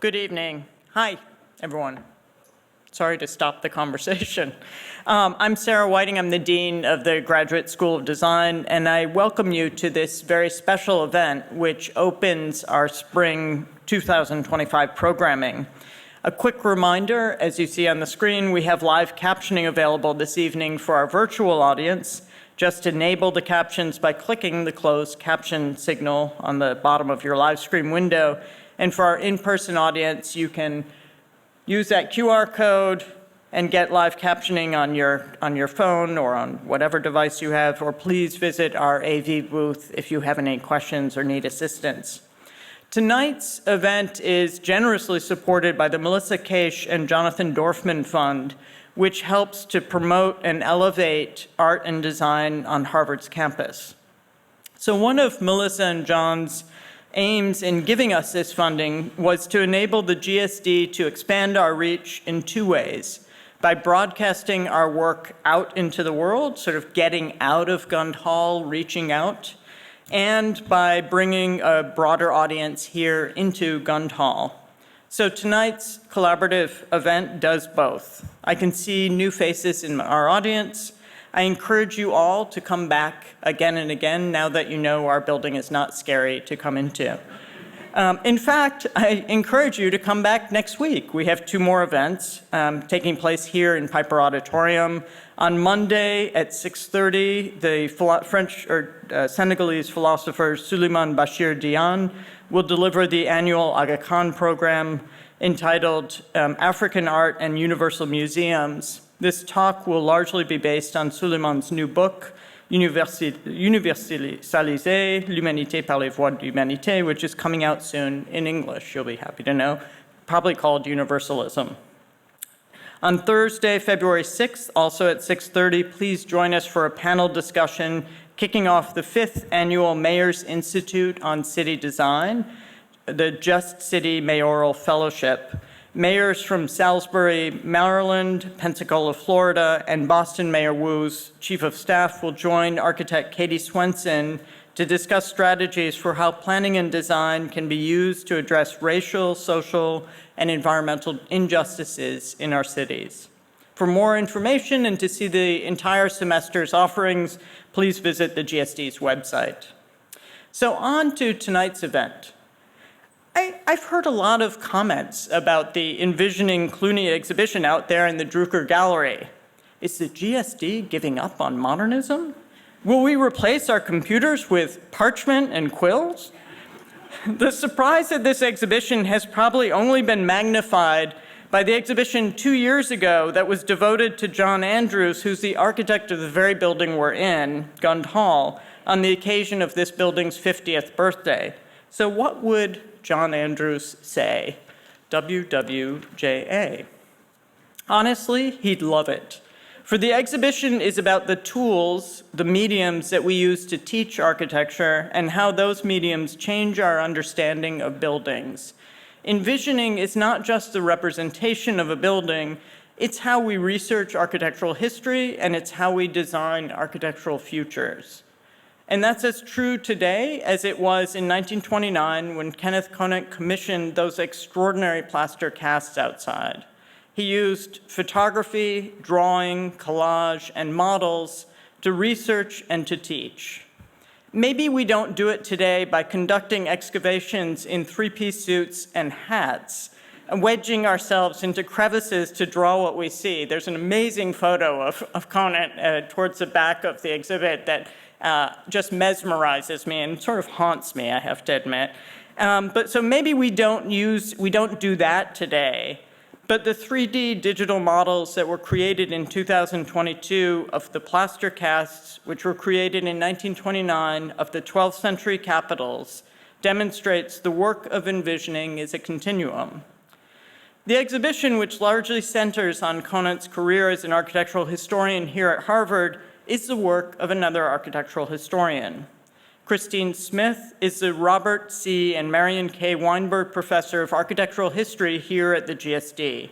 Good evening. Hi, everyone. Sorry to stop the conversation. I'm Sarah Whiting. I'm the Dean of the Graduate School of Design, and I welcome you to this very special event, which opens our spring 2025 programming. A quick reminder, as you see on the screen, we have live captioning available this evening for our virtual audience. Just enable the captions by clicking the closed caption signal on the bottom of your live stream window. And for our in-person audience, you can use that QR code and get live captioning on your phone or on whatever device you have, or please visit our AV booth if you have any questions or need assistance. Tonight's event is generously supported by the Melissa Case and Jonathan Dorfman Fund, which helps to promote and elevate art and design on Harvard's campus. So one of Melissa and John's aims in giving us this funding was to enable the GSD to expand our reach in two ways: by broadcasting our work out into the world, sort of getting out of Gund Hall, reaching out, and by bringing a broader audience here into Gund Hall. So tonight's collaborative event does both. I can see new faces in our audience. I encourage you all to come back again and again now that you know our building is not scary to come into. In fact, I encourage you to come back next week. We have two more events taking place here in Piper Auditorium. On Monday at 6:30, the Senegalese philosopher Souleymane Bachir Diagne will deliver the annual Aga Khan program entitled African Art and Universal Museums. This talk will largely be based on Souleymane's new book, Universaliser l'humanité par les voies de l'humanité, which is coming out soon in English, you'll be happy to know, probably called Universalism. On Thursday, February 6th, also at 6:30, please join us for a panel discussion kicking off the 5th Annual Mayor's Institute on City Design, the Just City Mayoral Fellowship. Mayors from Salisbury, Maryland, Pensacola, Florida, and Boston Mayor Wu's Chief of Staff will join architect Katie Swenson to discuss strategies for how planning and design can be used to address racial, social, and environmental injustices in our cities. For more information and to see the entire semester's offerings, please visit the GSD's website. So on to tonight's event. I've heard a lot of comments about the Envisioning Cluny exhibition out there in the Druker Gallery. Is the GSD giving up on modernism? Will we replace our computers with parchment and quills? The surprise at this exhibition has probably only been magnified by the exhibition 2 years ago that was devoted to John Andrews, who's the architect of the very building we're in, Gund Hall, on the occasion of this building's 50th birthday. So what would John Andrews say? WWJA. Honestly, he'd love it. For the exhibition is about the tools, the mediums that we use to teach architecture and how those mediums change our understanding of buildings. Envisioning is not just the representation of a building, it's how we research architectural history and it's how we design architectural futures. And that's as true today as it was in 1929 when Kenneth Conant commissioned those extraordinary plaster casts outside. He used photography, drawing, collage, and models to research and to teach. Maybe we don't do it today by conducting excavations in three-piece suits and hats, and wedging ourselves into crevices to draw what we see. There's an amazing photo of Conant towards the back of the exhibit that just mesmerizes me and sort of haunts me, I have to admit. But so maybe we don't do that today. But the 3D digital models that were created in 2022 of the plaster casts, which were created in 1929 of the 12th century capitals, demonstrates the work of envisioning is a continuum. The exhibition, which largely centers on Conant's career as an architectural historian here at Harvard, is the work of another architectural historian. Christine Smith is the Robert C. and Marion K. Weinberg Professor of Architectural History here at the GSD.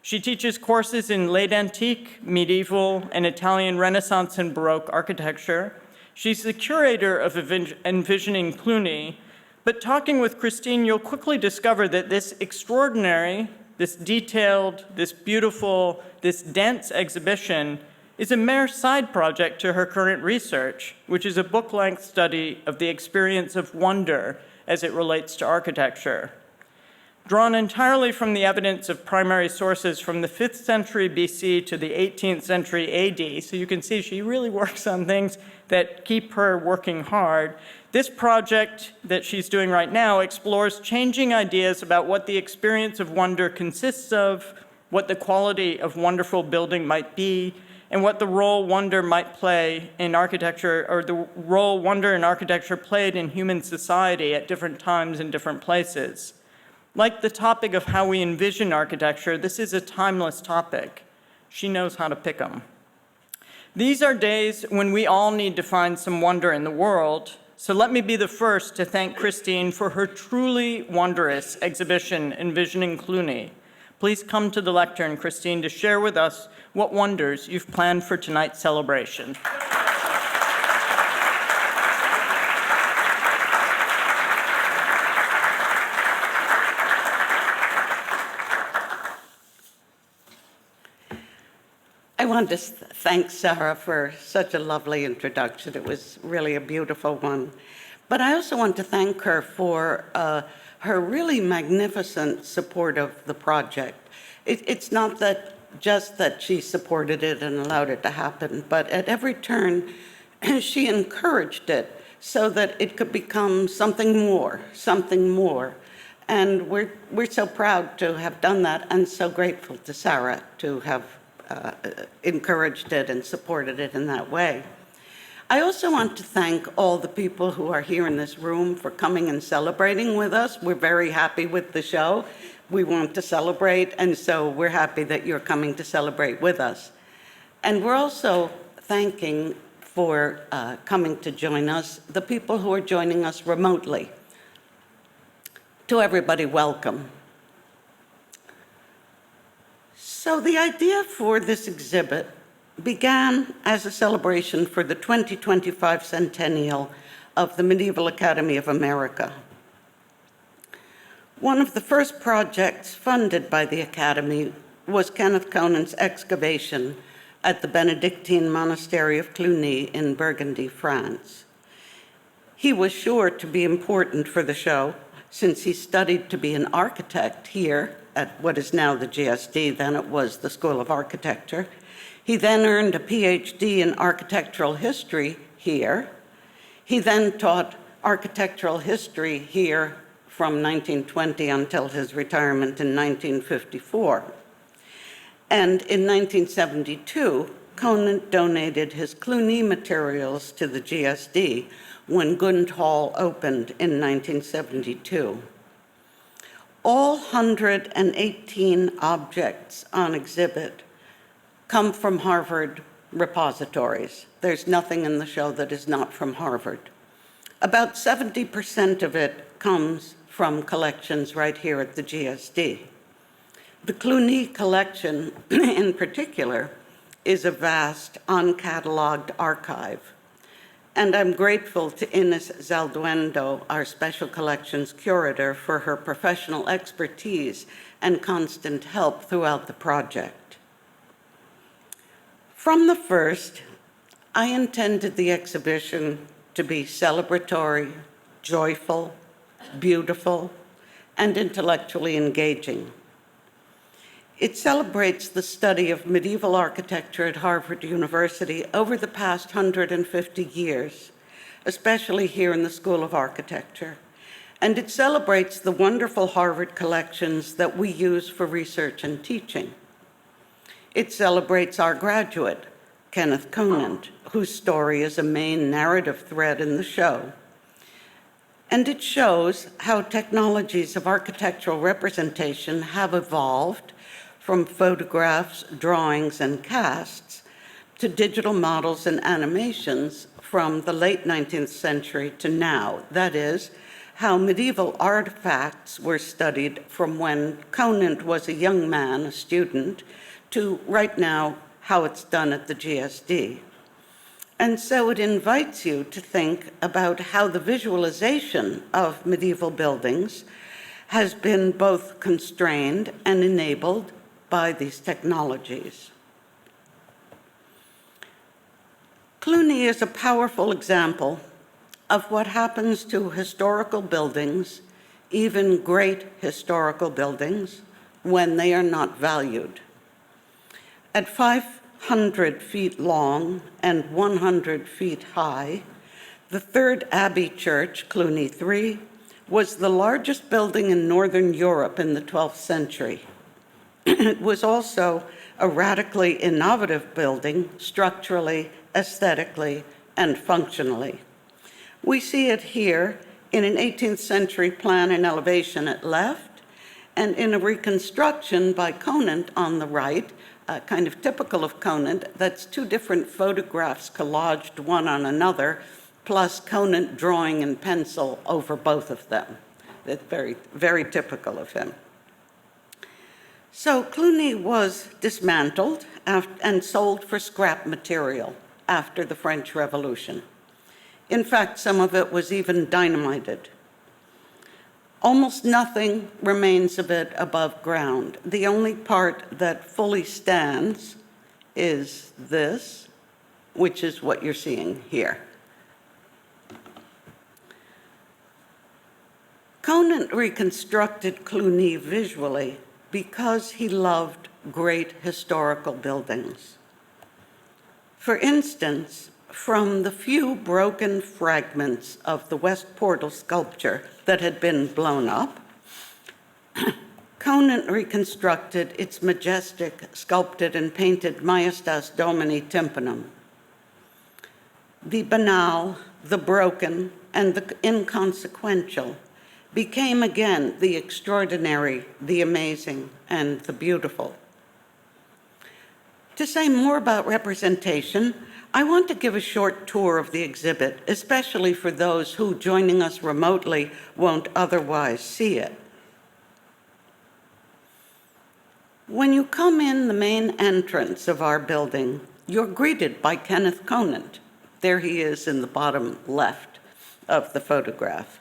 She teaches courses in late antique, medieval, and Italian Renaissance and Baroque architecture. She's the curator of Envisioning Cluny, But talking with Christine, you'll quickly discover that this extraordinary, this detailed, this beautiful, this dense exhibition is a mere side project to her current research, which is a book-length study of the experience of wonder as it relates to architecture. Drawn entirely from the evidence of primary sources from the 5th century BC to the 18th century AD, so you can see she really works on things that keep her working hard. This project that she's doing right now explores changing ideas about what the experience of wonder consists of, what the quality of wonderful building might be, and what the role wonder might play in architecture, or the role wonder in architecture played in human society at different times and different places. Like the topic of how we envision architecture, this is a timeless topic. She knows how to pick them. These are days when we all need to find some wonder in the world, so let me be the first to thank Christine for her truly wondrous exhibition, Envisioning Cluny. Please come to the lectern, Christine, to share with us what wonders you've planned for tonight's celebration. I want to thank Sarah for such a lovely introduction. It was really a beautiful one. But I also want to thank her for her really magnificent support of the project. It's not that just that she supported it and allowed it to happen, but at every turn, she encouraged it so that it could become something more, something more. And we're so proud to have done that, and so grateful to Sarah to have encouraged it and supported it in that way. I also want to thank all the people who are here in this room for coming and celebrating with us. We're very happy with the show. We want to celebrate, and so we're happy that you're coming to celebrate with us. And we're also thanking for coming to join us, the people who are joining us remotely. To everybody, welcome. So the idea for this exhibit began as a celebration for the 2025 centennial of the Medieval Academy of America. One of the first projects funded by the Academy was Kenneth Conant's excavation at the Benedictine monastery of Cluny in Burgundy, France. He was sure to be important for the show since he studied to be an architect here at what is now the GSD, then it was the School of Architecture. He then earned a PhD in architectural history here. He then taught architectural history here from 1920 until his retirement in 1954. And in 1972, Conant donated his Cluny materials to the GSD when Gund Hall opened in 1972. All 118 objects on exhibit come from Harvard repositories. There's nothing in the show that is not from Harvard. About 70% of it comes from collections right here at the GSD. The Cluny collection, in particular, is a vast, uncatalogued archive. And I'm grateful to Ines Zalduendo, our Special Collections curator, for her professional expertise and constant help throughout the project. From the first, I intended the exhibition to be celebratory, joyful, beautiful, and intellectually engaging. It celebrates the study of medieval architecture at Harvard University over the past 150 years, especially here in the School of Architecture. And it celebrates the wonderful Harvard collections that we use for research and teaching. It celebrates our graduate, Kenneth Conant, whose story is a main narrative thread in the show. And it shows how technologies of architectural representation have evolved from photographs, drawings, and casts to digital models and animations from the late 19th century to now. That is, how medieval artifacts were studied from when Conant was a young man, a student, to right now, how it's done at the GSD. And so it invites you to think about how the visualization of medieval buildings has been both constrained and enabled by these technologies. Cluny is a powerful example of what happens to historical buildings, even great historical buildings, when they are not valued. At 500 feet long and 100 feet high, the Third Abbey Church, Cluny III, was the largest building in Northern Europe in the 12th century. It was also a radically innovative building, structurally, aesthetically, and functionally. We see it here in an 18th century plan and elevation at left, and in a reconstruction by Conant on the right, kind of typical of Conant. That's two different photographs collaged one on another, plus Conant drawing in pencil over both of them. That's very, very typical of him. So Cluny was dismantled and sold for scrap material after the French Revolution. In fact, some of it was even dynamited. Almost nothing remains of it above ground. The only part that fully stands is this, which is what you're seeing here. Conant reconstructed Cluny visually because he loved great historical buildings. For instance, from the few broken fragments of the West Portal sculpture that had been blown up, Conant reconstructed its majestic, sculpted and painted Majestas Domini tympanum. The banal, the broken, and the inconsequential became again the extraordinary, the amazing, and the beautiful. To say more about representation, I want to give a short tour of the exhibit, especially for those who, joining us remotely, won't otherwise see it. When you come in the main entrance of our building, you're greeted by Kenneth Conant. There he is in the bottom left of the photograph.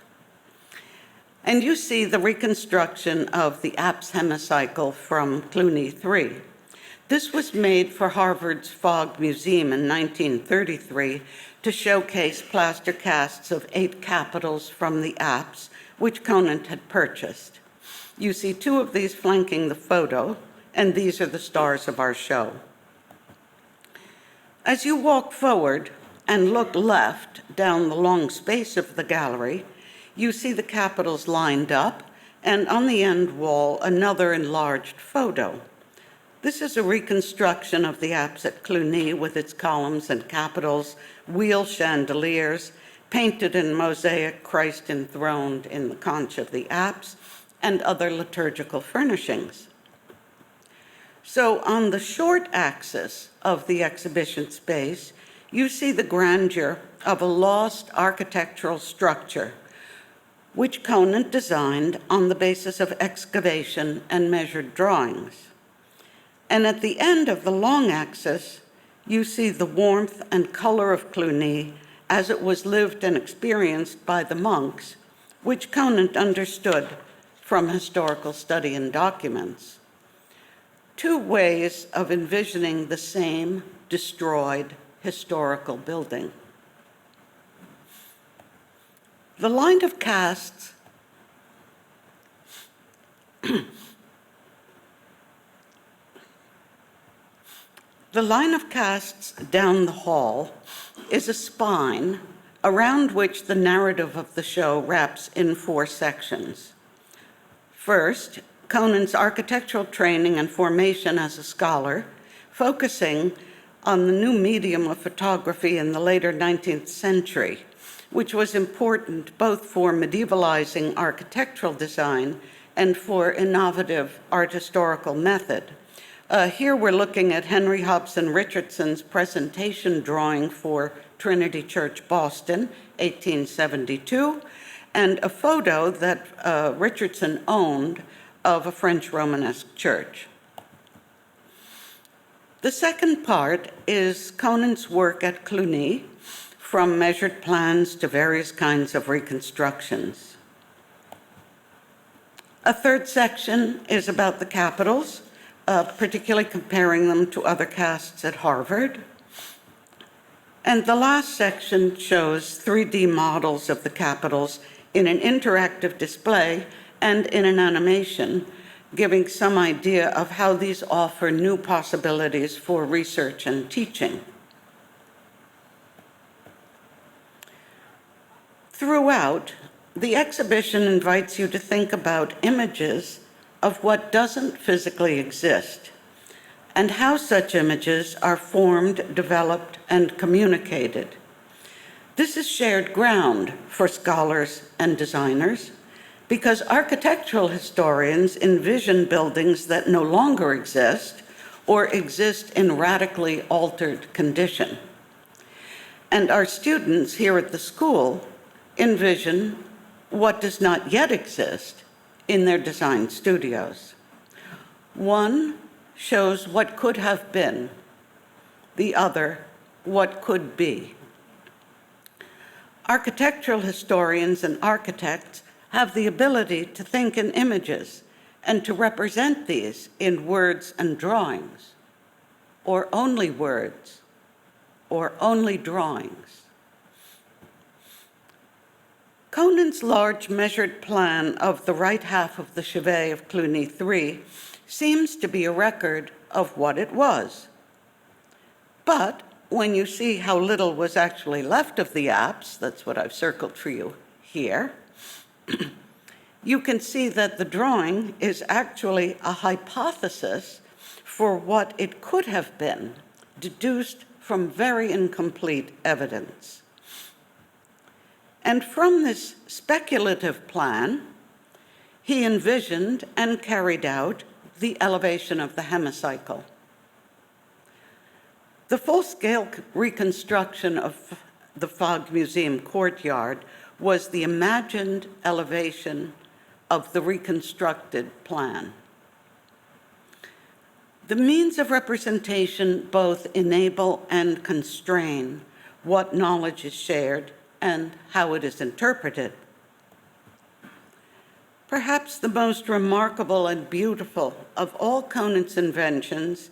And you see the reconstruction of the apse hemicycle from Cluny III. This was made for Harvard's Fogg Museum in 1933 to showcase plaster casts of 8 capitals from the apse, which Conant had purchased. You see 2 of these flanking the photo, and these are the stars of our show. As you walk forward and look left down the long space of the gallery, you see the capitals lined up, and on the end wall, another enlarged photo. This is a reconstruction of the apse at Cluny with its columns and capitals, wheel chandeliers, painted in mosaic Christ enthroned in the conch of the apse, and other liturgical furnishings. So on the short axis of the exhibition space, you see the grandeur of a lost architectural structure, which Conant designed on the basis of excavation and measured drawings. And at the end of the long axis, you see the warmth and color of Cluny as it was lived and experienced by the monks, which Conant understood from historical study and documents. 2 ways of envisioning the same destroyed historical building. The line of casts The line of casts down the hall is a spine around which the narrative of the show wraps in 4 sections. First, Conant's architectural training and formation as a scholar, focusing on the new medium of photography in the later 19th century, which was important both for medievalizing architectural design and for innovative art historical method. Here we're looking at Henry Hobson Richardson's presentation drawing for Trinity Church, Boston, 1872, and a photo that Richardson owned of a French Romanesque church. The second part is Conant's work at Cluny, from measured plans to various kinds of reconstructions. A third section is about the capitals, particularly comparing them to other casts at Harvard. And the last section shows 3D models of the capitals in an interactive display and in an animation, giving some idea of how these offer new possibilities for research and teaching. Throughout, the exhibition invites you to think about images of what doesn't physically exist, and how such images are formed, developed, and communicated. This is shared ground for scholars and designers, because architectural historians envision buildings that no longer exist or exist in radically altered condition. And our students here at the school envision what does not yet exist in their design studios. One shows what could have been, the other, what could be. Architectural historians and architects have the ability to think in images and to represent these in words and drawings, or only words, or only drawings. Conant's large measured plan of the right half of the chevet of Cluny 3 seems to be a record of what it was. But when you see how little was actually left of the apse, that's what I've circled for you here, you can see that the drawing is actually a hypothesis for what it could have been, deduced from very incomplete evidence. And from this speculative plan, he envisioned and carried out the elevation of the hemicycle. The full-scale reconstruction of the Fogg Museum courtyard was the imagined elevation of the reconstructed plan. The means of representation both enable and constrain what knowledge is shared and how it is interpreted. Perhaps the most remarkable and beautiful of all Conant's inventions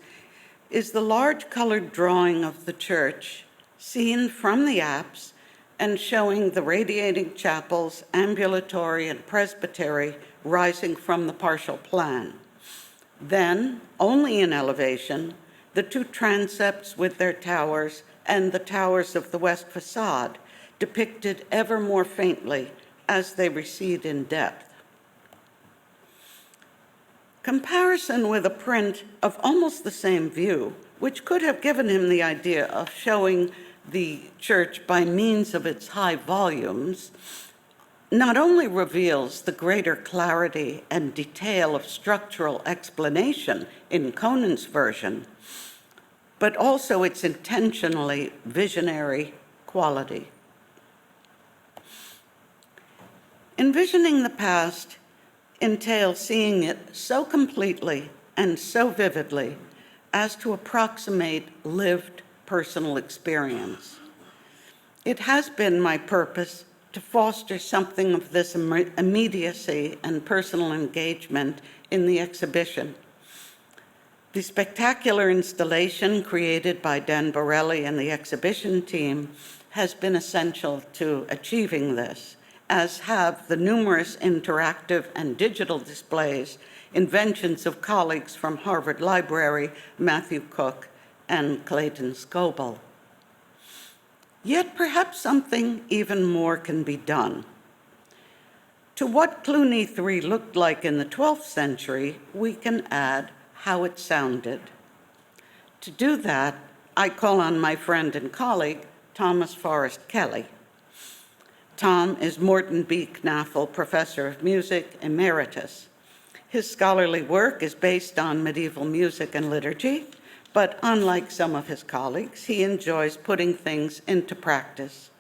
is the large colored drawing of the church, seen from the apse and showing the radiating chapels, ambulatory, and presbytery rising from the partial plan. Then, only in elevation, the two transepts with their towers and the towers of the west facade, depicted ever more faintly as they recede in depth. Comparison with a print of almost the same view, which could have given him the idea of showing the church by means of its high volumes, not only reveals the greater clarity and detail of structural explanation in Conant's version, but also its intentionally visionary quality. Envisioning the past entails seeing it so completely and so vividly as to approximate lived personal experience. It has been my purpose to foster something of this immediacy and personal engagement in the exhibition. The spectacular installation created by Dan Borelli and the exhibition team has been essential to achieving this, as have the numerous interactive and digital displays, inventions of colleagues from Harvard Library, Matthew Cook, and Clayton Scoble. Yet perhaps something even more can be done. To what Cluny 3 looked like in the 12th century, we can add how it sounded. To do that, I call on my friend and colleague, Thomas Forrest Kelly. Tom is Morton B. Knaffel Professor of Music Emeritus. His scholarly work is based on medieval music and liturgy, but unlike some of his colleagues, he enjoys putting things into practice.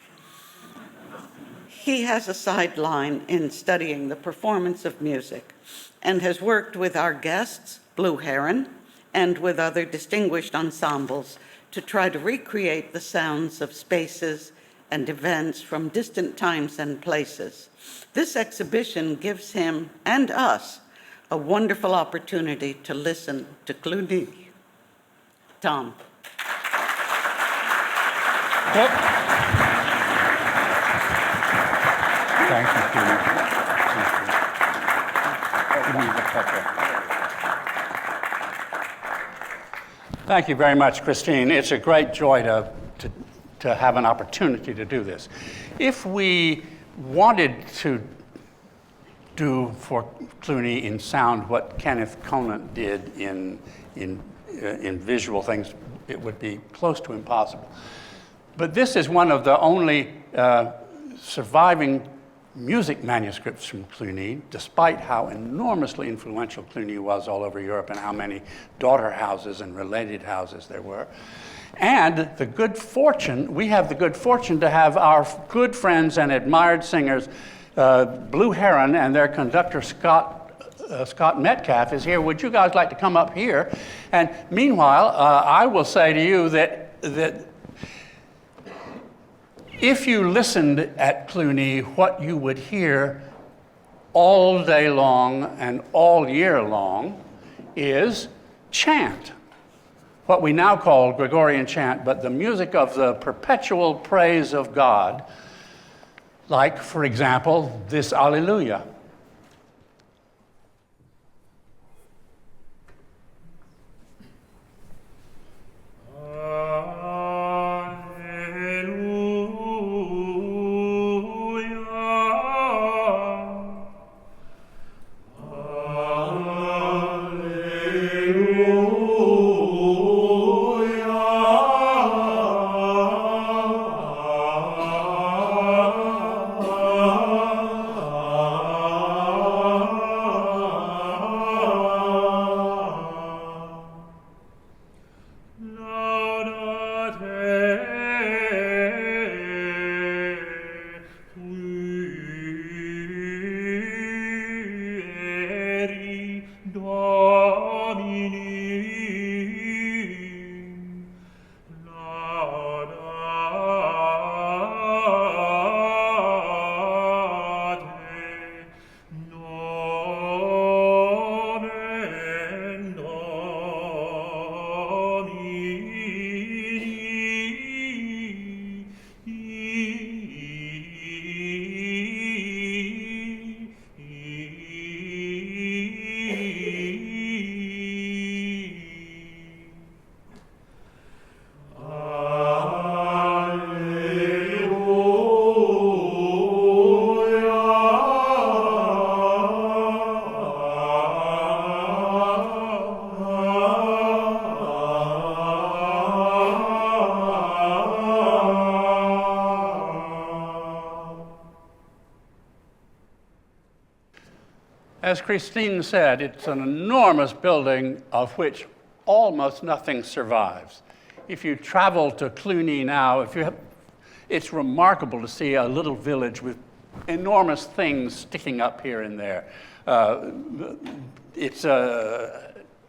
He has a sideline in studying the performance of music and has worked with our guests, Blue Heron, and with other distinguished ensembles to try to recreate the sounds of spaces and events from distant times and places. This exhibition gives him and us a wonderful opportunity to listen to Cluny. Tom. Well, thank you, Cluny. Thank you very much, Christine. It's a great joy to have an opportunity to do this. If we wanted to do for Cluny in sound what Kenneth Conant did in visual things, it would be close to impossible. But this is one of the only surviving music manuscripts from Cluny, despite how enormously influential Cluny was all over Europe and how many daughter houses and related houses there were. And the good fortune, we have the good fortune to have our good friends and admired singers, Blue Heron and their conductor, Scott Metcalf is here. Would you guys like to come up here? And meanwhile, I will say to you that if you listened at Cluny, what you would hear all day long and all year long is chant, what we now call Gregorian chant, but the music of the perpetual praise of God, like, for example, this Alleluia. As Christine said, it's an enormous building of which almost nothing survives. If you travel to Cluny now, it's remarkable to see a little village with enormous things sticking up here and there. It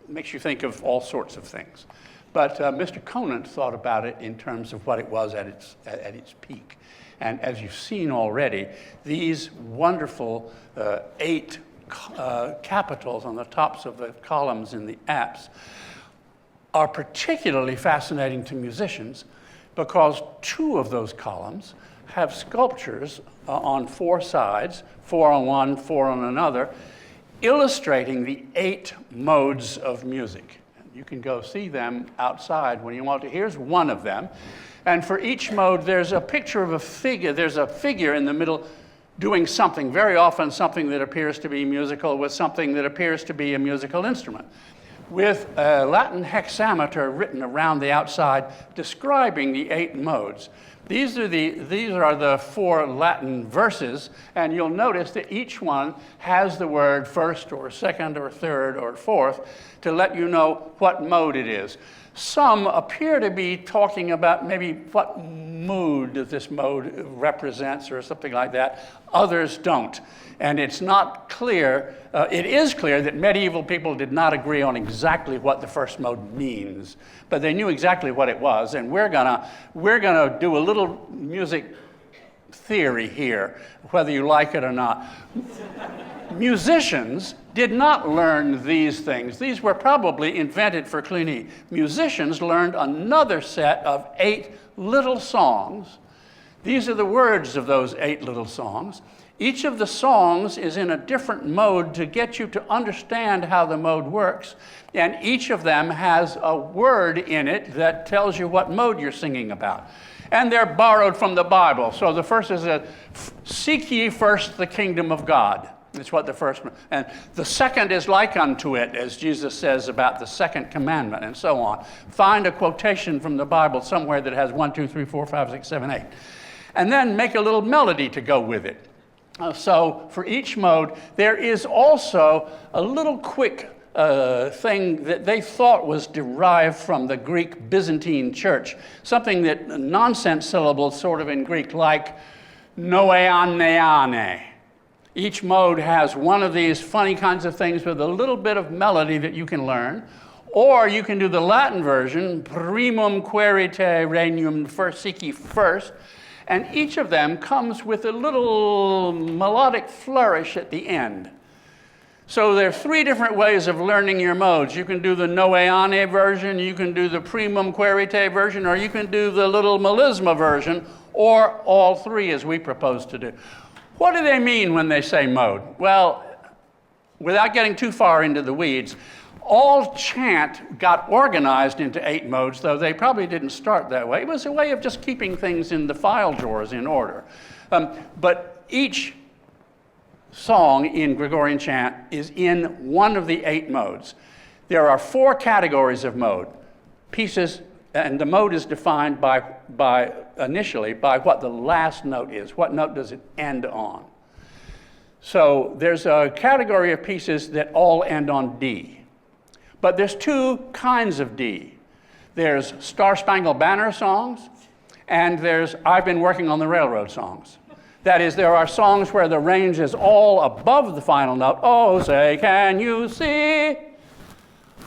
makes you think of all sorts of things. But Mr. Conant thought about it in terms of what it was at its peak. And as you've seen already, these wonderful 8 capitals on the tops of the columns in the apse are particularly fascinating to musicians because 2 of those columns have sculptures on 4 sides, 4 on one, 4 on another, illustrating the 8 modes of music. You can go see them outside when you want to. Here's one of them. And for each mode, there's a picture of a figure. There's a figure in the middle doing something, very often something that appears to be musical with something that appears to be a musical instrument, with a Latin hexameter written around the outside describing the 8 modes. These are the 4 Latin verses, and you'll notice that each one has the word first or second or third or fourth to let you know what mode it is. Some appear to be talking about maybe what mood this mode represents or something like that. Others don't. And it's not clear, it is clear that medieval people did not agree on exactly what the first mode means, but they knew exactly what it was. And we're gonna do a little music theory here, whether you like it or not. Musicians did not learn these things. These were probably invented for Cluny. Musicians learned another set of 8 little songs. These are the words of those 8 little songs. Each of the songs is in a different mode to get you to understand how the mode works, and each of them has a word in it that tells you what mode you're singing about. And they're borrowed from the Bible. So the first is seek ye first the kingdom of God. That's what the first, and the second is like unto it, as Jesus says about the second commandment, and so on. Find a quotation from the Bible somewhere that has 1, 2, 3, 4, 5, 6, 7, 8. And then make a little melody to go with it. So for each mode, there is also a little quick thing that they thought was derived from the Greek Byzantine church, something that nonsense syllables sort of in Greek, like noeaneane. Each mode has one of these funny kinds of things with a little bit of melody that you can learn. Or you can do the Latin version, primum querite regnum, first, seek ye first. And each of them comes with a little melodic flourish at the end. So there are 3 different ways of learning your modes. You can do the noeane version, you can do the primum querite version, or you can do the little melisma version, or all 3 as we propose to do. What do they mean when they say mode? Well, without getting too far into the weeds, all chant got organized into 8 modes, though they probably didn't start that way. It was a way of just keeping things in the file drawers in order. But each song in Gregorian chant is in one of the 8 modes. There are 4 categories of mode. Pieces, and the mode is defined initially by what the last note is. What note does it end on? So there's a category of pieces that all end on D. But there's 2 kinds of D. There's Star Spangled Banner songs, and there's I've Been Working on the Railroad songs. That is, there are songs where the range is all above the final note. Oh, say, can you see?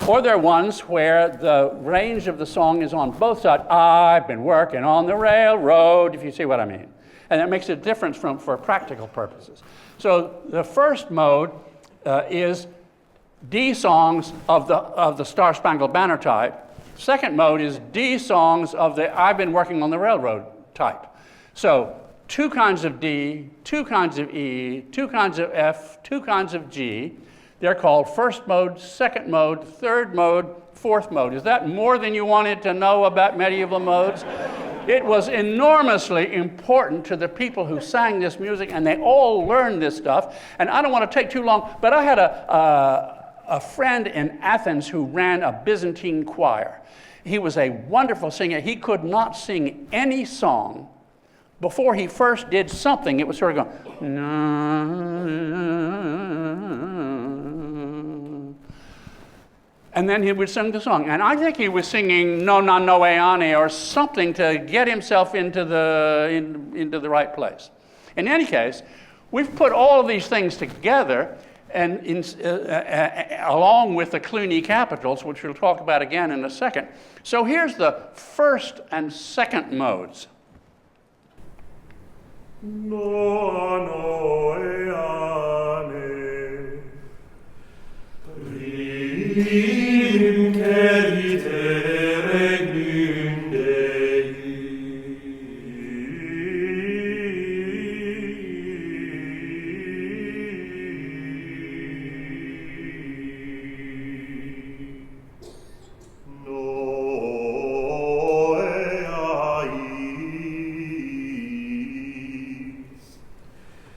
Or there are ones where the range of the song is on both sides. I've been working on the railroad, if you see what I mean. And that makes a difference for practical purposes. So the first mode is D songs of the Star Spangled Banner type. Second mode is D songs of the I've Been Working on the Railroad type. So 2 kinds of D, 2 kinds of E, 2 kinds of F, 2 kinds of G. They're called first mode, second mode, third mode, fourth mode. Is that more than you wanted to know about medieval modes? It was enormously important to the people who sang this music, and they all learned this stuff. And I don't want to take too long, but I had a friend in Athens who ran a Byzantine choir. He was a wonderful singer. He could not sing any song before he first did something. It was sort of going, and then he would sing the song. And I think he was singing No Na Noeane or something to get himself into the right place. In any case, we've put all of these things together, and along with the Cluny capitals, which we'll talk about again in a second. So here's the first and second modes. Primum cerite regnum Dei. Noeais,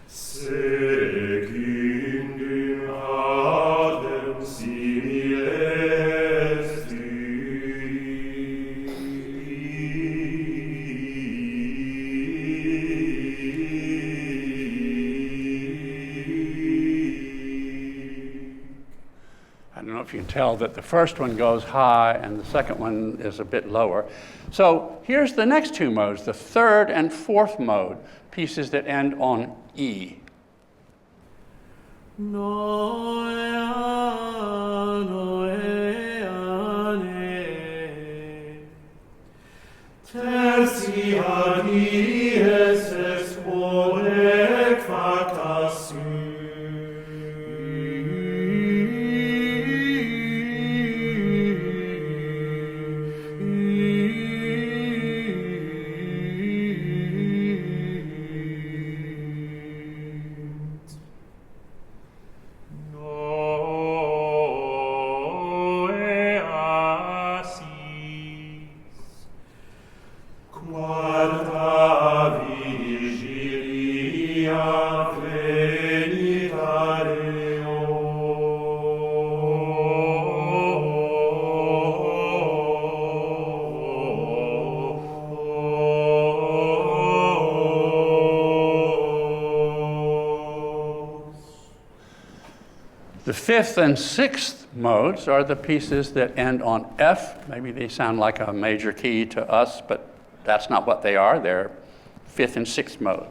secundum adem similes I don't know if you can tell that the first one goes high and the second one is a bit lower. So here's the next two modes, the third and fourth mode, pieces that end on E. Tertia dies est odec facta The fifth and sixth modes are the pieces that end on F. Maybe they sound like a major key to us, but that's not what they are. They're fifth and sixth mode.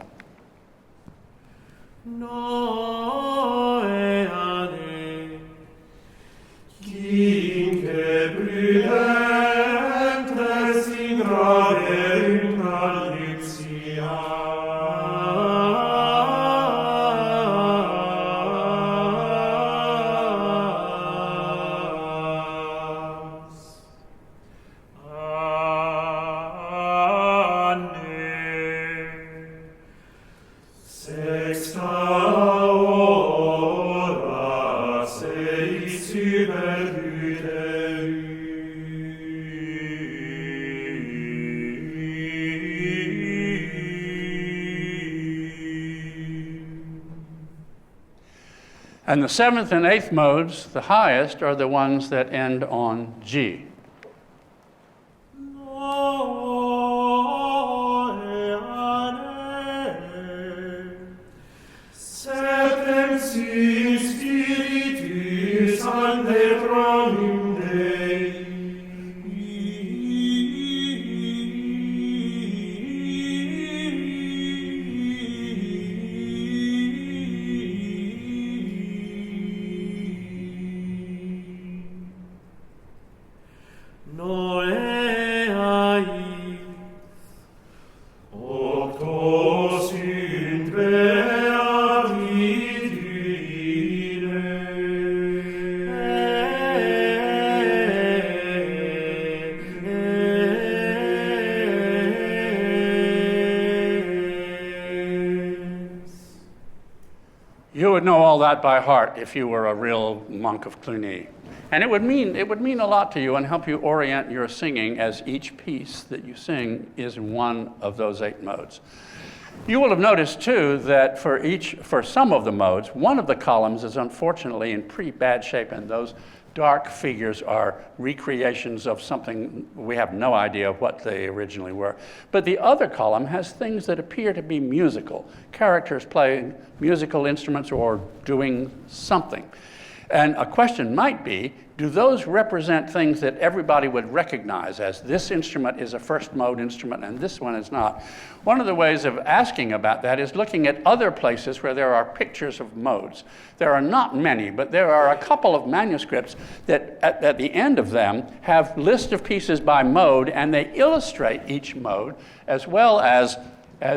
And the seventh and eighth modes, the highest, are the ones that end on G. Septem si spiritus ante tronum Dei. You would know all that by heart if you were a real monk of Cluny. And it would mean a lot to you and help you orient your singing, as each piece that you sing is one of those eight modes. You will have noticed too that for some of the modes, one of the columns is unfortunately in pretty bad shape, and those dark figures are recreations of something we have no idea what they originally were. But the other column has things that appear to be musical, characters playing musical instruments or doing something. And a question might be, do those represent things that everybody would recognize as this instrument is a first mode instrument and this one is not? One of the ways of asking about that is looking at other places where there are pictures of modes. There are not many, but there are a couple of manuscripts that at the end of them have lists of pieces by mode, and they illustrate each mode as well as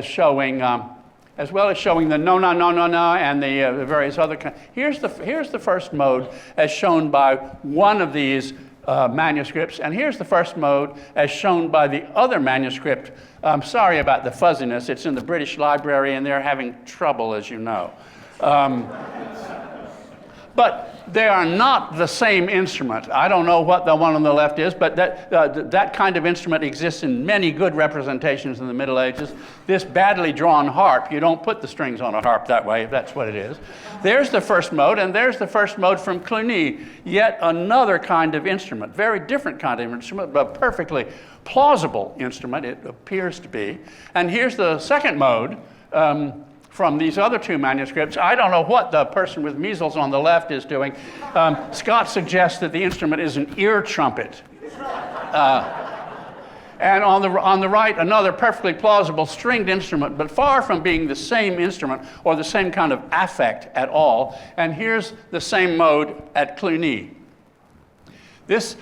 showing the no, no, no, no, no, and the various other kinds. Here's the first mode as shown by one of these manuscripts, and here's the first mode as shown by the other manuscript. I'm sorry about the fuzziness. It's in the British Library, and they're having trouble, as you know. But they are not the same instrument. I don't know what the one on the left is, but that kind of instrument exists in many good representations in the Middle Ages. This badly drawn harp, you don't put the strings on a harp that way, if that's what it is. There's the first mode, and there's the first mode from Cluny, yet another kind of instrument, very different kind of instrument, but perfectly plausible instrument, it appears to be. And here's the second mode, from these other two manuscripts. I don't know what the person with measles on the left is doing. Scott suggests that the instrument is an ear trumpet. And on the right, another perfectly plausible stringed instrument, but far from being the same instrument or the same kind of affect at all. And here's the same mode at Cluny. There's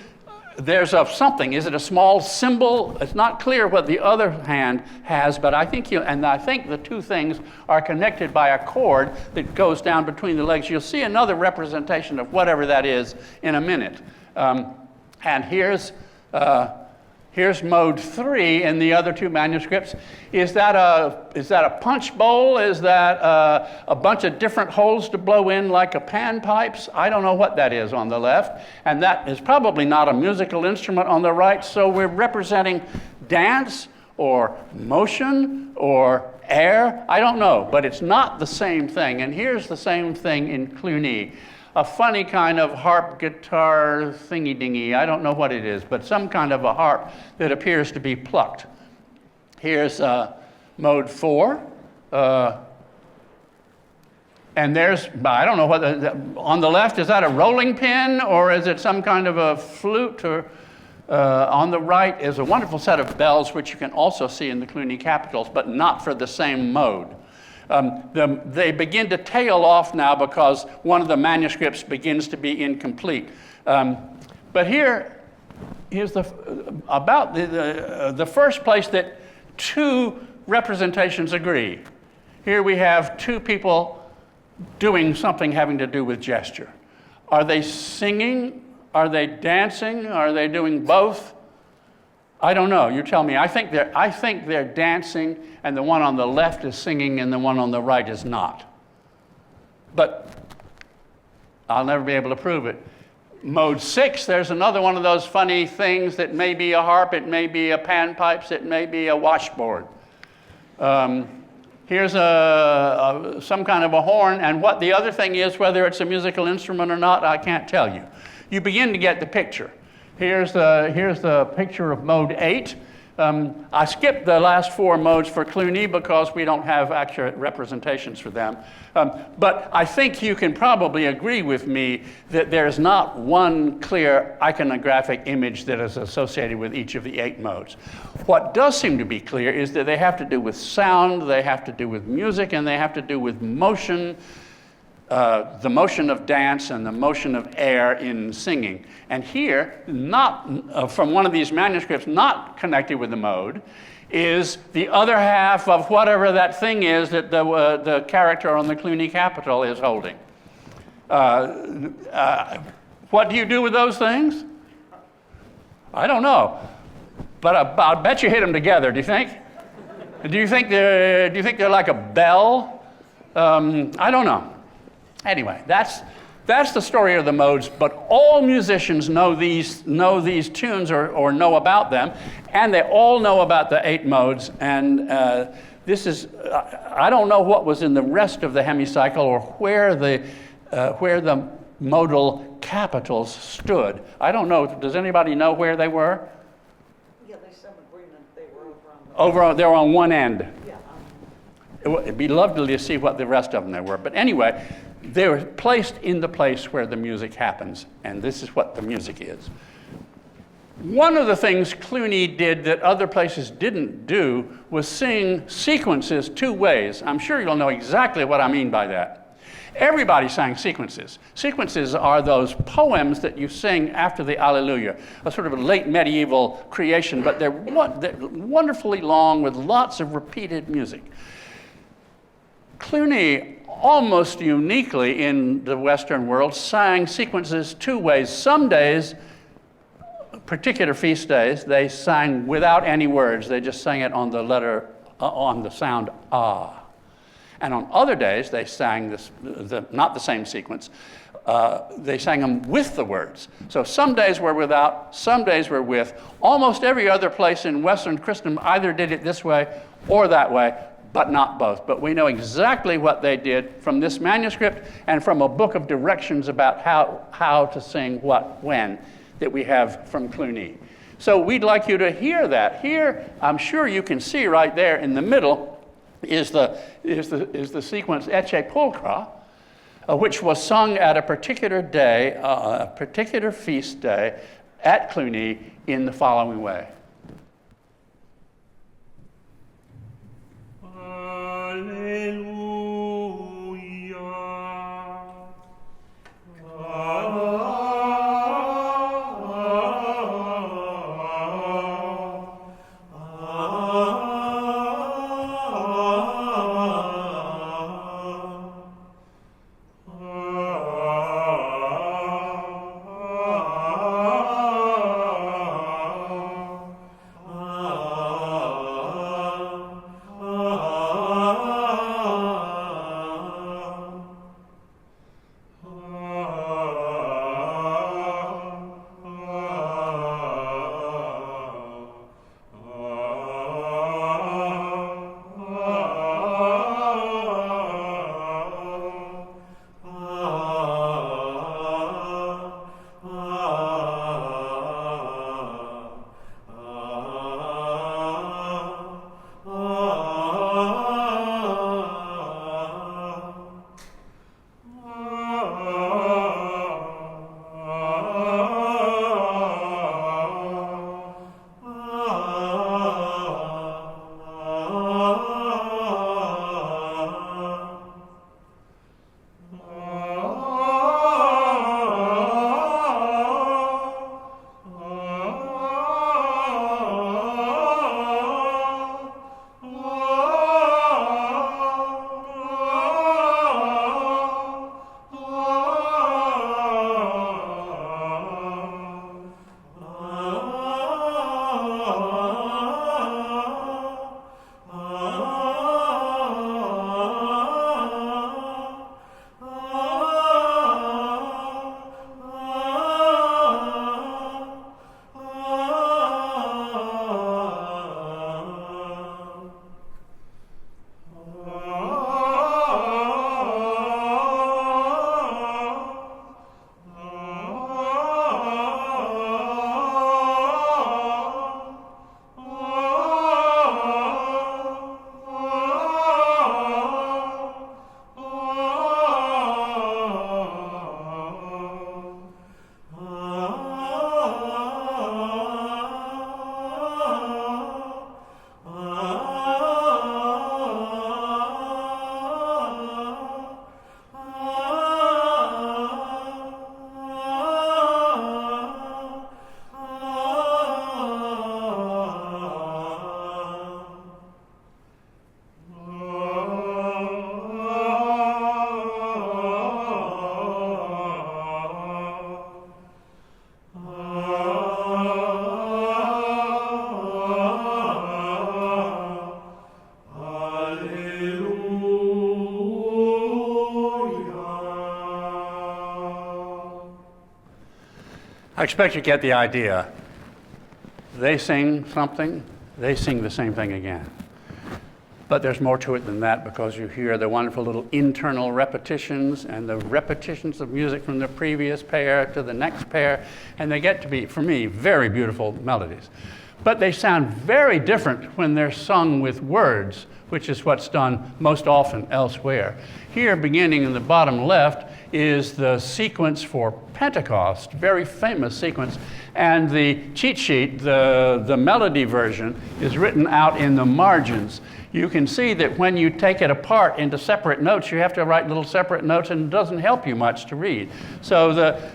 something. Is it a small symbol? It's not clear what the other hand has, but I think the two things are connected by a cord that goes down between the legs. You'll see another representation of whatever that is in a minute. And here's mode 3 in the other two manuscripts. Is that a punch bowl? Is that a bunch of different holes to blow in like a panpipes? I don't know what that is on the left. And that is probably not a musical instrument on the right. So we're representing dance or motion or air. I don't know, but it's not the same thing. And here's the same thing in Cluny. A funny kind of harp guitar thingy-dingy. I don't know what it is, but some kind of a harp that appears to be plucked. Here's mode 4. And there's, I don't know whether, on the left, is that a rolling pin or is it some kind of a flute? Or on the right is a wonderful set of bells, which you can also see in the Cluny capitals, but not for the same mode. They begin to tail off now because one of the manuscripts begins to be incomplete. But here's the first place that two representations agree. Here we have two people doing something having to do with gesture. Are they singing? Are they dancing? Are they doing both? I don't know. You tell me. I think they're dancing, and the one on the left is singing, and the one on the right is not. But I'll never be able to prove it. Mode 6, there's another one of those funny things that may be a harp, it may be a panpipes, it may be a washboard. Here's some kind of a horn, and what the other thing is, whether it's a musical instrument or not, I can't tell you. You begin to get the picture. Here's the picture of mode 8. I skipped the last 4 modes for Cluny because we don't have accurate representations for them. But I think you can probably agree with me that there's not one clear iconographic image that is associated with each of the 8 modes. What does seem to be clear is that they have to do with sound, they have to do with music, and they have to do with motion, the motion of dance and the motion of air in singing. And here, not from one of these manuscripts, not connected with the mode, is the other half of whatever that thing is that the character on the Cluny capital is holding. What do you do with those things? I don't know, but I'll bet you hit them together. Do you think? Do you think they're like a bell? I don't know. Anyway, that's the story of the modes, but all musicians know these tunes or know about them, and they all know about the 8 modes, and this is, I don't know what was in the rest of the hemicycle or where the modal capitals stood. I don't know. Does anybody know where they were? Yeah, there's some agreement they were They were on one end. Yeah. It'd be lovely to see what the rest of them there were. But anyway, they were placed in the place where the music happens, and this is what the music is. One of the things Cluny did that other places didn't do was sing sequences 2 ways. I'm sure you'll know exactly what I mean by that. Everybody sang sequences. Sequences are those poems that you sing after the Alleluia, a sort of a late medieval creation, but they're wonderfully long with lots of repeated music. Cluny, almost uniquely in the Western world, sang sequences 2 ways. Some days, particular feast days, they sang without any words. They just sang it on the letter, on the sound ah. And on other days, they sang not the same sequence. They sang them with the words. So some days were without, some days were with. Almost every other place in Western Christendom either did it this way or that way, but not both. But we know exactly what they did from this manuscript and from a book of directions about how to sing what, when, that we have from Cluny. So we'd like you to hear that. Here, I'm sure you can see right there in the middle is the sequence Ecce Pulchra, which was sung at a particular day, a particular feast day at Cluny in the following way. I expect you get the idea. They sing something, they sing the same thing again. But there's more to it than that, because you hear the wonderful little internal repetitions and the repetitions of music from the previous pair to the next pair, and they get to be, for me, very beautiful melodies. But they sound very different when they're sung with words, which is what's done most often elsewhere. Here, beginning in the bottom left, is the sequence for Pentecost, very famous sequence, and the cheat sheet, the melody version, is written out in the margins. You can see that when you take it apart into separate notes, you have to write little separate notes, and it doesn't help you much to read. So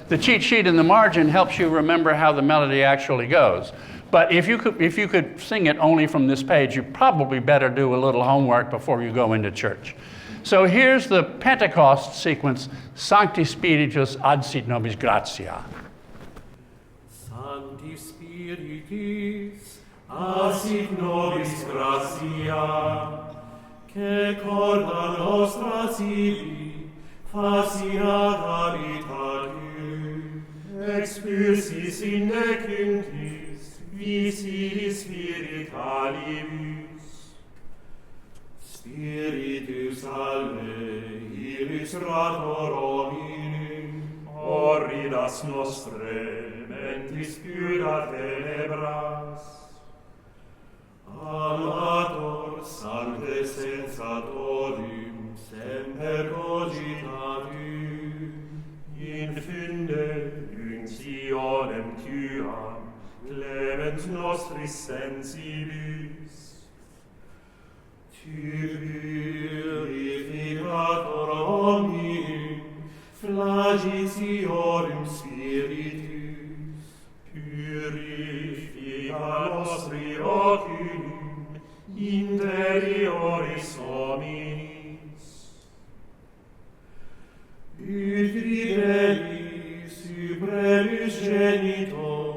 the cheat sheet in the margin helps you remember how the melody actually goes. But if you could sing it only from this page, you probably better do a little homework before you go into church. So here's the Pentecost sequence, Sancti Spiritus ad sit nobis gratia. Sancti Spiritus ad sit nobis gratia, que corda nostra sibi facia caritatem, expulsis in necuntis visi spiritualibus. Spiritus salve, illustrator hominum, horridas nostre mentis pura tenebras. Amator sancte sensatorum semper cogitatum, infunde unctionem tuam, clemens nostris sensibus. Tu purificator omnium, flagitiorum spiritus, purifica nostri oculum, interioris hominis. Ut fidelis supremus genitor,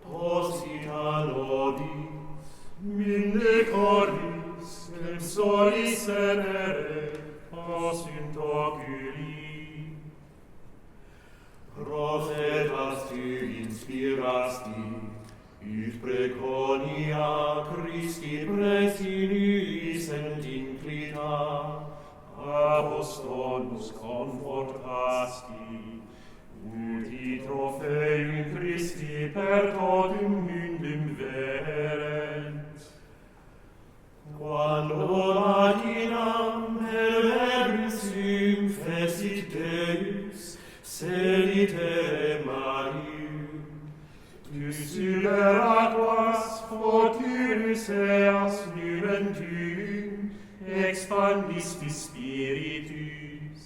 posita nobis, minde cordis, nem solis serere, possunt oculi. Prophetas tu inspirasti, ut preconia Christi presinuis et inclita, apostolus confortasti, uti tropheum Christi per totum mundum verent. Quando latinam per sum fecit Deus, seditere Marium, tu super aquas fortunis eas numen tuum, expandisti spiritus.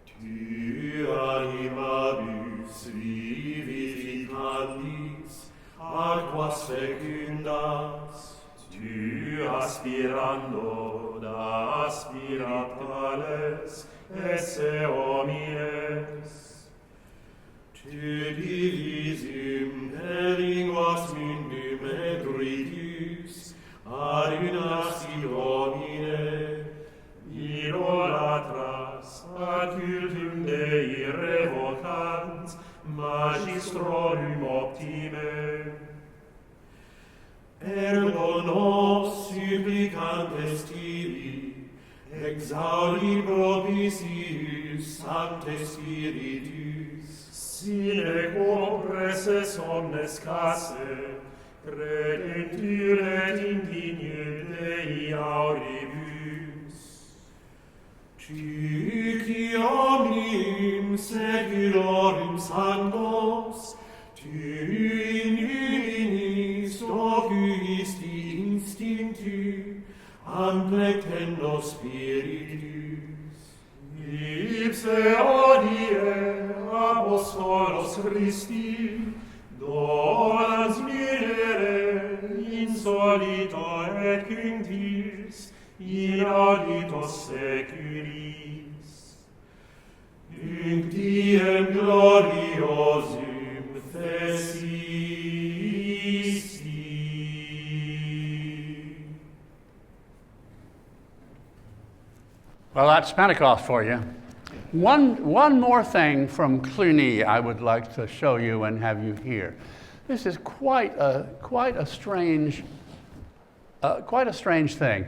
Tu animabus vivificandis, aquas fecundas, tu aspirando da aspiratales, esse homines. Tu divisum per linguas mundum egritus, ad unasi homine, idolatras, ad cultum Dei revocant, magistrorum optime. Ergo nos supplicantes tibi, exaudi propitius Sancte Spiritus, sine compresses omnes casse, credentur et indignum Dei auribus. Tu qui omnium seculorum sanctos, tu in uninis docuisti instinctu, amplectendo spiritus. Ipse odie apostolos Christi, dolans minere insolito et cunctis, inauditos seculis. Nunc diem gloriosum fecisti. Well, that's Pentecost for you. One more thing from Cluny I would like to show you and have you hear. This is quite a strange thing.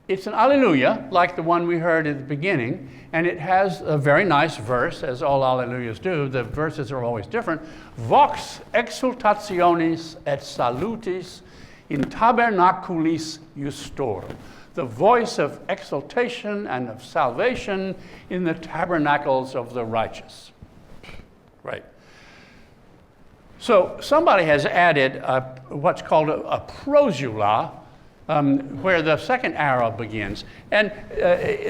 It's an Alleluia, like the one we heard at the beginning, and it has a very nice verse, as all Alleluias do. The verses are always different. Vox exultationis et salutis in tabernaculis justorum. The voice of exultation and of salvation in the tabernacles of the righteous. Right. So somebody has added what's called a prosula, where the second arrow begins. And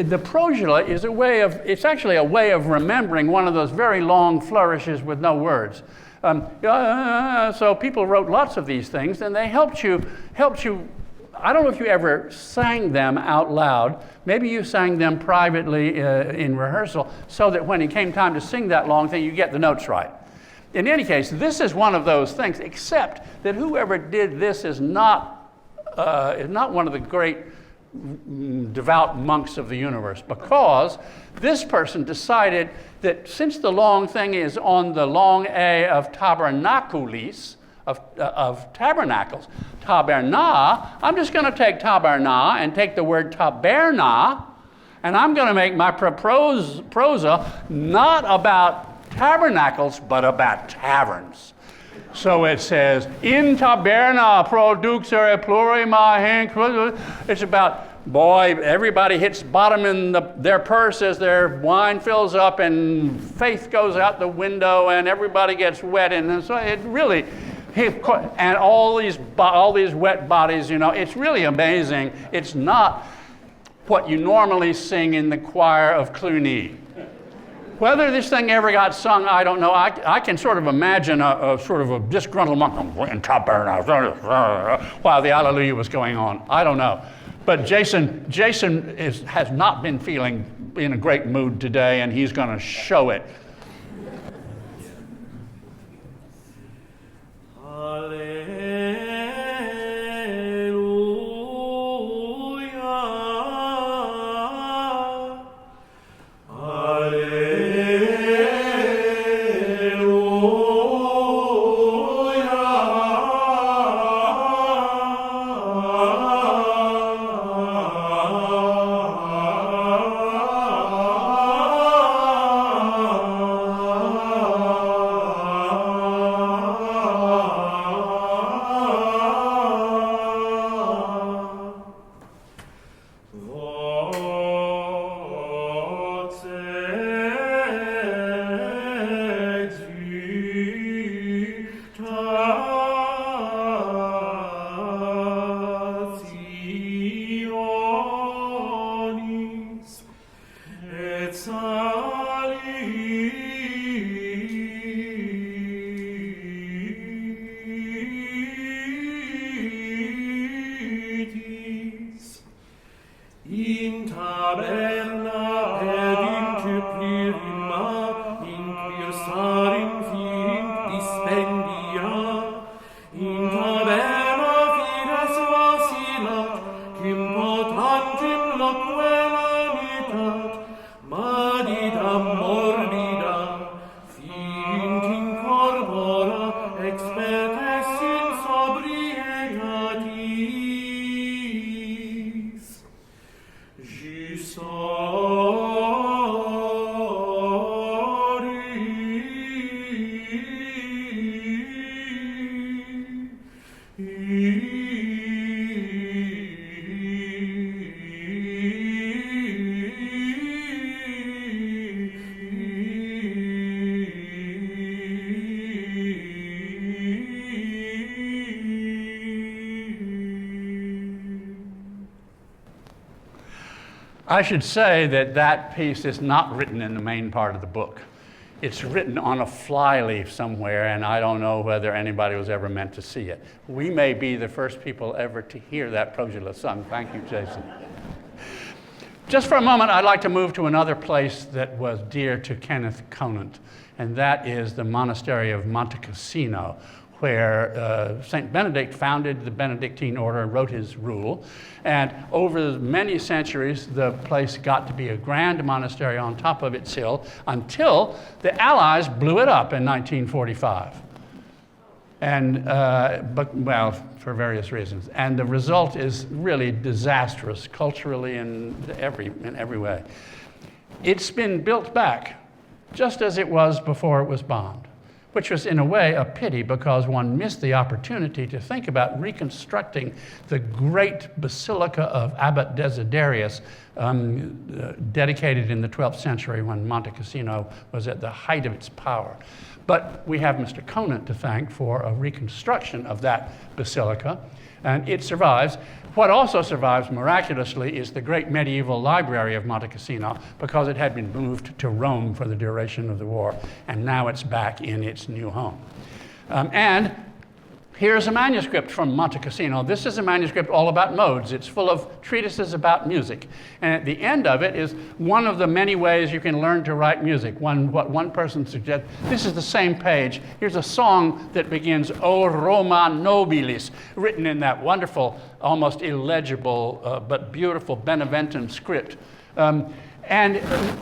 the prosula is it's actually a way of remembering one of those very long flourishes with no words. So people wrote lots of these things, and they helped you. I don't know if you ever sang them out loud. Maybe you sang them privately in rehearsal, so that when it came time to sing that long thing, you get the notes right. In any case, this is one of those things, except that whoever did this is not one of the great devout monks of the universe, because this person decided that since the long thing is on the long A of tabernaculis, of tabernacles, taberna, I'm just going to take taberna and take the word taberna, and I'm going to make my prosa not about tabernacles, but about taverns. So it says, in taberna produxere plurima hinc. It's about, boy, everybody hits bottom in their purse as their wine fills up and faith goes out the window and everybody gets wet. And so it really, and all these wet bodies, you know, it's really amazing. It's not what you normally sing in the choir of Cluny. Whether this thing ever got sung, I don't know. I can sort of imagine a sort of a disgruntled monk while the Alleluia was going on. I don't know. But Jason has not been feeling in a great mood today, and he's going to show it. I should say that that piece is not written in the main part of the book. It's written on a flyleaf somewhere, and I don't know whether anybody was ever meant to see it. We may be the first people ever to hear that Progula sung. Thank you, Jason. Just for a moment, I'd like to move to another place that was dear to Kenneth Conant, and that is the monastery of Monte Cassino, where St. Benedict founded the Benedictine order and wrote his rule. And over many centuries, the place got to be a grand monastery on top of its hill until the Allies blew it up in 1945. And, well, for various reasons. And the result is really disastrous culturally and in every way. It's been built back just as it was before it was bombed, which was in a way a pity because one missed the opportunity to think about reconstructing the great basilica of Abbot Desiderius, dedicated in the 12th century when Monte Cassino was at the height of its power. But we have Mr. Conant to thank for a reconstruction of that basilica, and it survives. What also survives miraculously is the great medieval library of Monte Cassino, because it had been moved to Rome for the duration of the war, and now it's back in its new home. And here's a manuscript from Monte Cassino. This is a manuscript all about modes. It's full of treatises about music. And at the end of it is one of the many ways you can learn to write music. What one person suggests, this is the same page. Here's a song that begins, O Roma Nobilis, written in that wonderful, almost illegible, but beautiful Beneventan script. And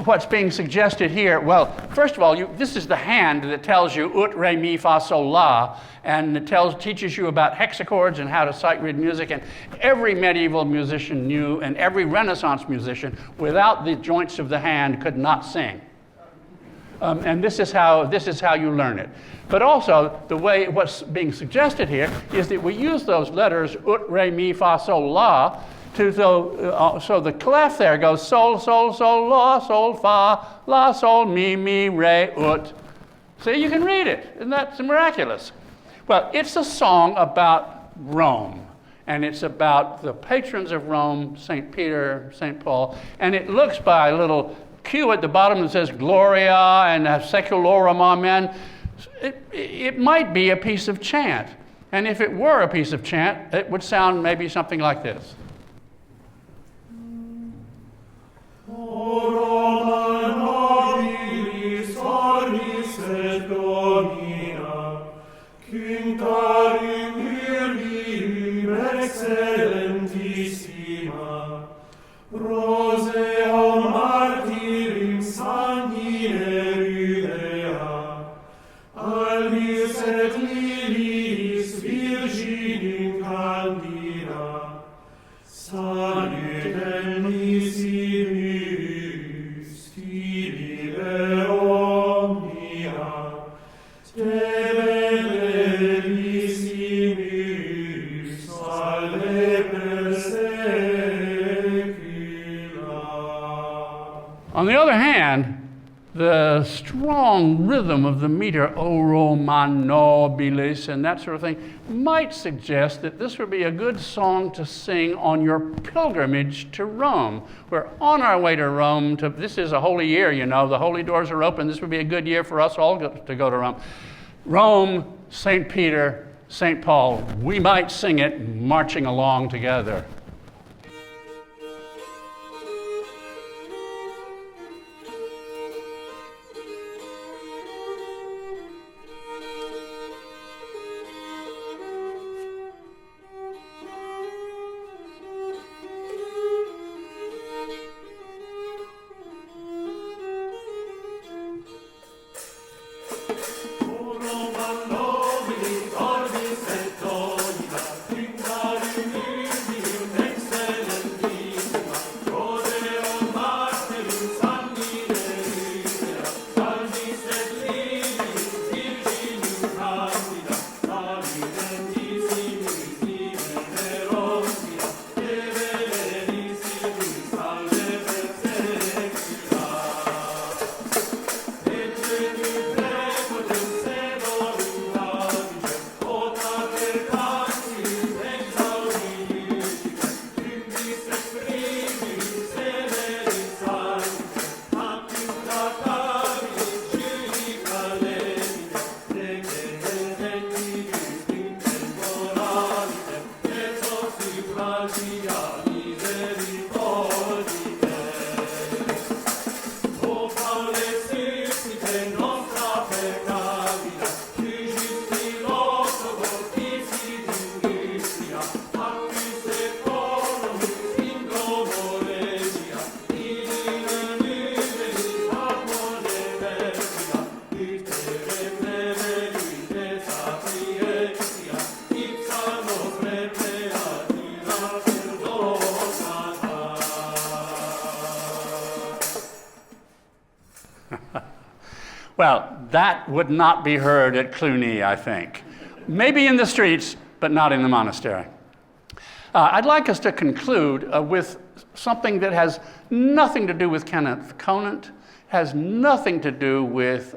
what's being suggested here, well, first of all, this is the hand that tells you ut, re, mi, fa, sol, la, and it teaches you about hexachords and how to sight read music. And every medieval musician knew, and every Renaissance musician, without the joints of the hand, could not sing. And this is how you learn it. But also, what's being suggested here is that we use those letters, ut, re, mi, fa, sol, la, so the clef there goes sol, sol, sol, la, sol, fa, la, sol, mi, re, ut. See, you can read it. Isn't that miraculous? Well, it's a song about Rome. And it's about the patrons of Rome, St. Peter, St. Paul. And it looks by a little Q at the bottom that says Gloria and Seculorum Amen. It might be a piece of chant. And if it were a piece of chant, it would sound maybe something like this. Excellentissima, Roseum martyrim sanguine rudea, albis et liliis virginim candida, salutem missimus, filii omnia, te benedissimus, salve per saecula. On the other hand, the strong rhythm of the meter, O Roma nobilis, and that sort of thing, might suggest that this would be a good song to sing on your pilgrimage to Rome. We're on our way to Rome. This is a holy year, you know. The holy doors are open. This would be a good year for us all to go to Rome. Rome, St. Peter, St. Paul. We might sing it marching along together. Well, that would not be heard at Cluny, I think. Maybe in the streets, but not in the monastery. I'd like us to conclude with something that has nothing to do with Kenneth Conant, has nothing to do with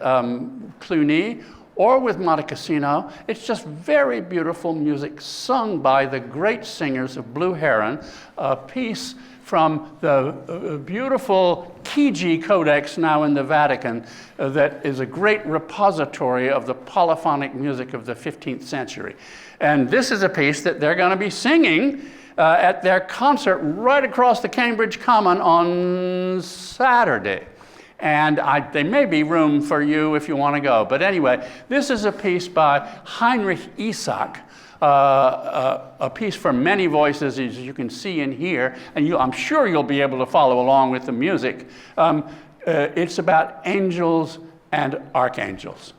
Cluny or with Monte Cassino. It's just very beautiful music sung by the great singers of Blue Heron, a piece from the beautiful Chigi Codex now in the Vatican that is a great repository of the polyphonic music of the 15th century. And this is a piece that they're going to be singing at their concert right across the Cambridge Common on Saturday. And there may be room for you if you want to go. But anyway, this is a piece by Heinrich Isaac, a piece for many voices, as you can see in here, and I'm sure you'll be able to follow along with the music. It's about angels and archangels.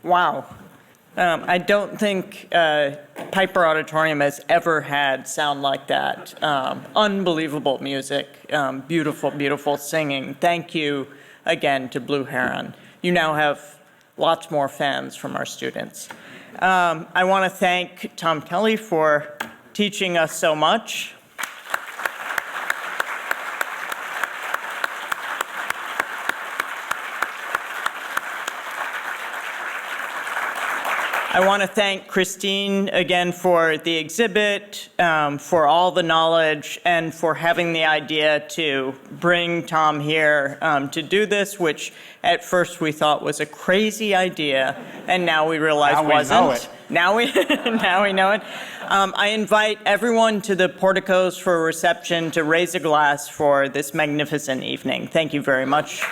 Wow. I don't think Piper Auditorium has ever had sound like that. Unbelievable music, beautiful, beautiful singing. Thank you again to Blue Heron. You now have lots more fans from our students. I want to thank Tom Kelly for teaching us so much. I want to thank Christine again for the exhibit, for all the knowledge, and for having the idea to bring Tom here to do this, which at first we thought was a crazy idea, and now we realize wasn't. Know it. Now we know it. I invite everyone to the porticos for a reception to raise a glass for this magnificent evening. Thank you very much.